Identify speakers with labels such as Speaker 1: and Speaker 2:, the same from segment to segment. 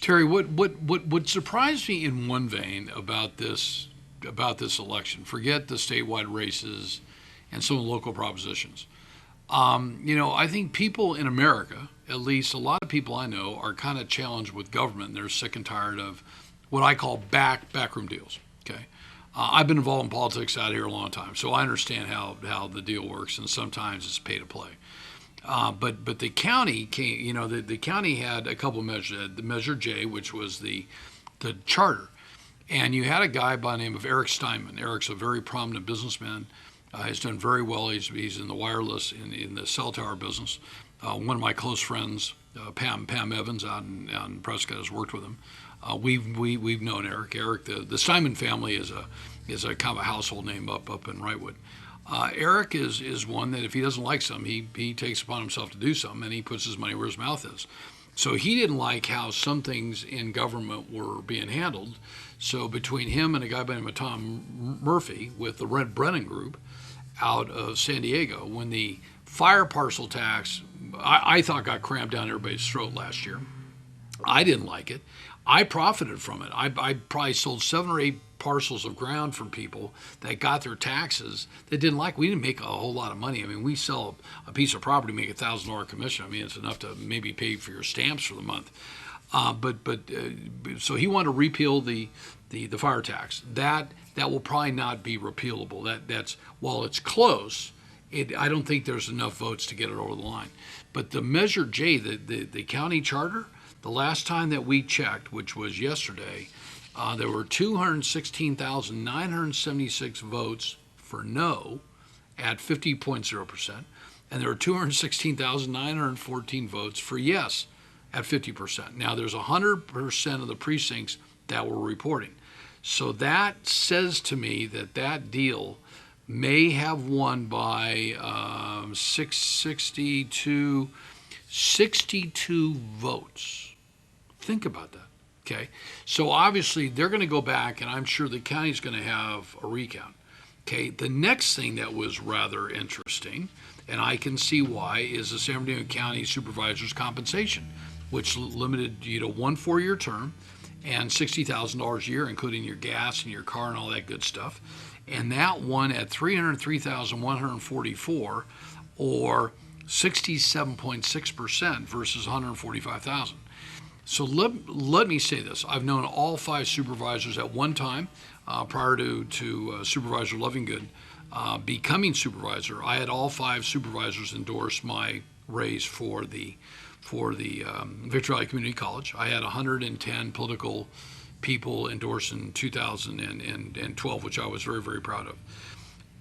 Speaker 1: Terry, what surprised me in one vein about this election, forget the statewide races and some of the local propositions. I think people in America, at least a lot of people I know, are kind of challenged with government. They're sick and tired of what I call backroom deals. Okay, I've been involved in politics out here a long time, so I understand how the deal works, and sometimes it's pay to play. But the county came, the county had a couple of measures. The Measure J, which was the charter, and you had a guy by the name of Eric Steinman. Eric's a very prominent businessman. He's done very well. He's in the wireless, in the cell tower business. One of my close friends, Pam Evans, out in Prescott, has worked with him. We've known Eric. Eric, the Steinman family is a kind of a household name up in Wrightwood. Eric is one that if he doesn't like something, he takes upon himself to do something, and he puts his money where his mouth is. So he didn't like how some things in government were being handled. So between him and a guy by the name of Tom Murphy with the Red Brennan Group out of San Diego, when the fire parcel tax, I thought got crammed down everybody's throat last year. I didn't like it. I profited from it. I probably sold 7 or 8 parcels of ground from people that got their taxes that didn't like. We didn't make a whole lot of money. I mean, we sell a piece of property, make $1,000 commission. I mean, it's enough to maybe pay for your stamps for the month. So he wanted to repeal the fire tax. That will probably not be repealable. That's while it's close, I don't think there's enough votes to get it over the line. But the Measure J, the county charter, the last time that we checked, which was yesterday, there were 216,976 votes for no at 50.0%, and there were 216,914 votes for yes at 50%. Now, there's 100% of the precincts that were reporting. So that says to me that deal may have won by 62 votes. Think about that. Okay, so obviously they're going to go back, and I'm sure the county's going to have a recount. Okay, the next thing that was rather interesting, and I can see why, is the San Bernardino County Supervisor's compensation, which limited you to 1 4-year term and $60,000 a year, including your gas and your car and all that good stuff. And that won at $303,144, or 67.6% versus $145,000. So let me say this. I've known all 5 supervisors at one time prior to Supervisor Lovingood becoming supervisor. I had all 5 supervisors endorse my raise for the Victory Valley Community College. I had 110 political people endorse in 2012, which I was very, very proud of.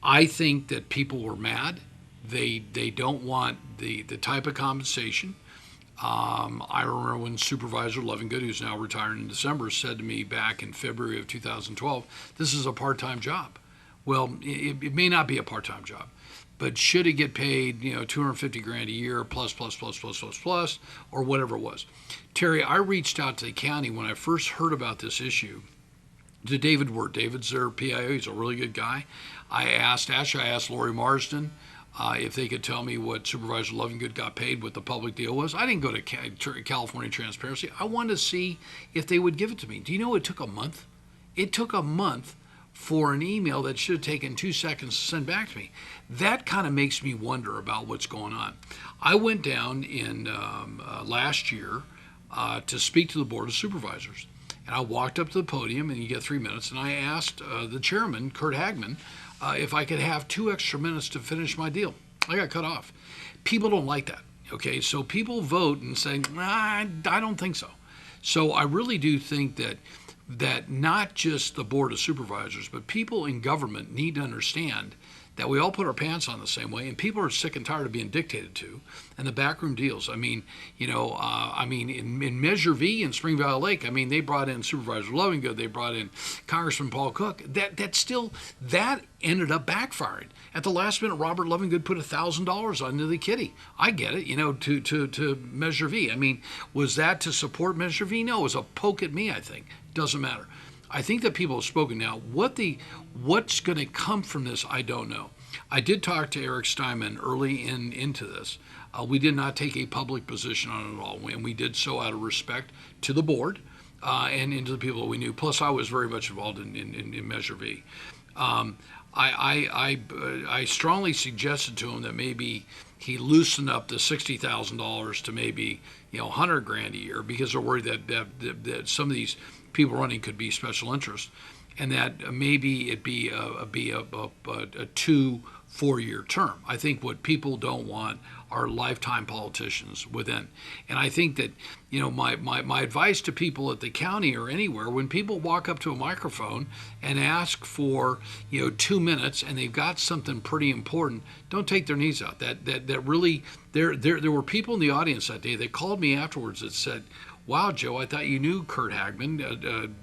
Speaker 1: I think that people were mad. They don't want the type of compensation. I remember when Supervisor Lovingood, who's now retired in December, said to me back in February of 2012, this is a part-time job. Well, it may not be a part-time job, but should it get paid, $250,000 a year plus, or whatever it was? Terry, I reached out to the county when I first heard about this issue to David Wirt. David's their PIO. He's a really good guy. I asked Lori Marsden if they could tell me what Supervisor Lovingood got paid, what the public deal was. I didn't go to California Transparency. I wanted to see if they would give it to me. Do you know it took a month? It took a month for an email that should have taken 2 seconds to send back to me. That kind of makes me wonder about what's going on. I went down in last year to speak to the Board of Supervisors. And I walked up to the podium, and you get 3 minutes, and I asked the chairman, Kurt Hagman, if I could have 2 extra minutes to finish my deal. I got cut off. People don't like that, okay? So people vote and say, I don't think so. So I really do think that not just the Board of Supervisors, but people in government need to understand that we all put our pants on the same way, and people are sick and tired of being dictated to, and the backroom deals. I mean, in Measure V in Spring Valley Lake, they brought in Supervisor Lovingood, they brought in Congressman Paul Cook. That ended up backfiring. At the last minute, Robert Lovingood put $1,000 onto the kitty. I get it, to Measure V. Was that to support Measure V? No, it was a poke at me, I think. Doesn't matter. I think that people have spoken now. What's going to come from this, I don't know. I did talk to Eric Steinman early into this. We did not take a public position on it at all, and we did so out of respect to the board and to the people that we knew. Plus, I was very much involved in Measure V. I strongly suggested to him that maybe he loosened up the $60,000 to maybe $100,000 a year, because they're worried that some of these people running could be special interest, and that maybe it be a 2 4-year term. I think what people don't want are lifetime politicians within. And I think that, my advice to people at the county or anywhere, when people walk up to a microphone and ask for, 2 minutes and they've got something pretty important, don't take their knees out. That really, there were people in the audience that day that called me afterwards that said, "Wow, Joe, I thought you knew Kurt Hagman,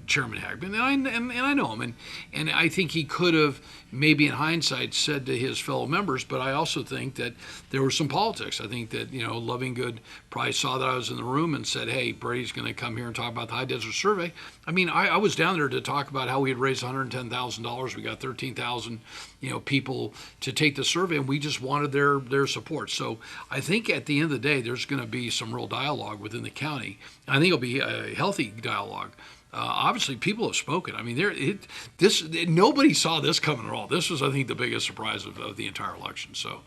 Speaker 1: Chairman Hagman, and I know him, and I think he could have maybe in hindsight said to his fellow members, but I also think that there was some politics. I think that Lovingood probably saw that I was in the room and said, hey, Brady's going to come here and talk about the High Desert Survey. I mean, I was down there to talk about how we had raised $110,000. We got 13,000 people to take the survey, and we just wanted their support. So I think at the end of the day, there's going to be some real dialogue within the county. I think it'll be a healthy dialogue. Obviously, people have spoken. I mean, nobody saw this coming at all. This was, I think, the biggest surprise of the entire election. So,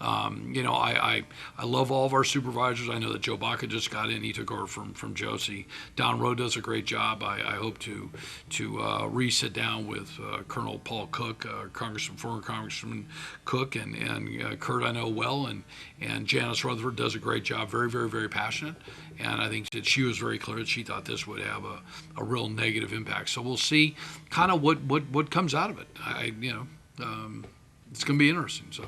Speaker 1: I love all of our supervisors. I know that Joe Baca just got in. He took over from Josie. Don Rowe does a great job. I hope to re-sit down with Colonel Paul Cook, former Congressman Cook, and Kurt I know well, and Janice Rutherford does a great job. Very, very, very passionate. And I think that she was very clear that she thought this would have a real negative impact. So we'll see kind of what comes out of it. It's going to be interesting. So.